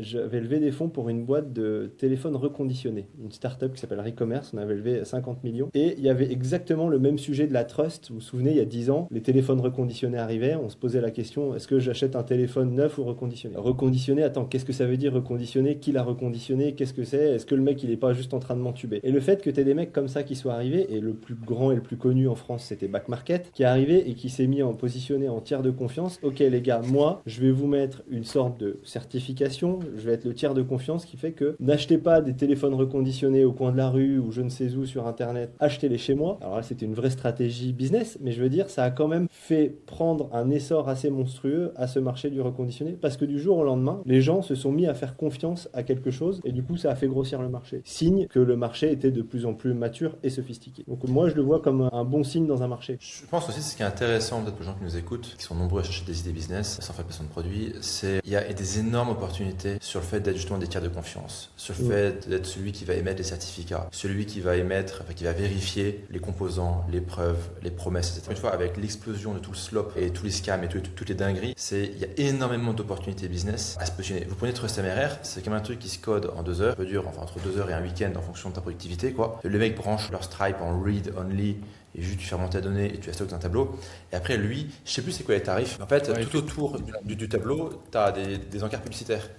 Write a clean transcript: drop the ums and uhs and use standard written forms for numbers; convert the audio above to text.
j'avais levé des fonds pour une boîte de téléphones reconditionnés, une start-up qui s'appelle Recommerce. On avait levé 50 millions. Et il y avait exactement le même sujet de la trust. Vous vous souvenez, il y a 10 ans, les téléphones reconditionnés arrivaient. On se posait la question, est-ce que j'achète un téléphone neuf ou reconditionné? Reconditionné, attends, qu'est-ce que ça veut dire reconditionné? Qui l'a reconditionné? Qu'est-ce que c'est? Est-ce que le mec, il est pas juste en train de m'entuber? Et le fait que t'aies des mecs comme ça qui soient arrivés, et le plus grand et le plus connu en France, c'était Back Market, qui est arrivé et qui s'est mis en positionné en tiers de confiance. Ok les gars, moi, je vais vous mettre une sorte de certification, je vais être le tiers de confiance qui fait que n'achetez pas des téléphones reconditionnés au coin de la rue ou je ne sais où sur internet, achetez-les chez moi. Alors là, c'était une vraie stratégie business, mais je veux dire, ça a quand même fait prendre un essor assez monstrueux à ce marché du reconditionné parce que du jour au lendemain, les gens se sont mis à faire confiance à quelque chose et du coup, ça a fait grossir le marché. Signe que le marché était de plus en plus mature et sophistiqué. Donc moi, je le vois comme un bon signe dans un marché. Je pense aussi ce qui est intéressant peut-être pour les gens qui nous écoutent, qui sont nombreux à chercher des idées business sans faire personne de produit, c'est il y a des énormes opportunités sur le fait d'être justement des tiers de confiance, sur le fait d'être celui qui va émettre les certificats, celui qui va émettre, enfin, qui va vérifier les composants, les preuves, les promesses, etc. Une fois avec l'explosion de tout le slop et tous les scams et toutes les dingueries, il y a énormément d'opportunités business à se positionner. Vous prenez Trust MRR, c'est comme un truc qui se code en 2 heures, peut durer enfin entre 2 heures et un week-end en fonction de ta productivité, quoi. Le mec branche leur Stripe en read only. Et juste tu fais remonter la donnée et tu la stockes dans un tableau. Et après, lui, je sais plus c'est quoi les tarifs. En fait, tout autour du tableau, tu as des encarts publicitaires.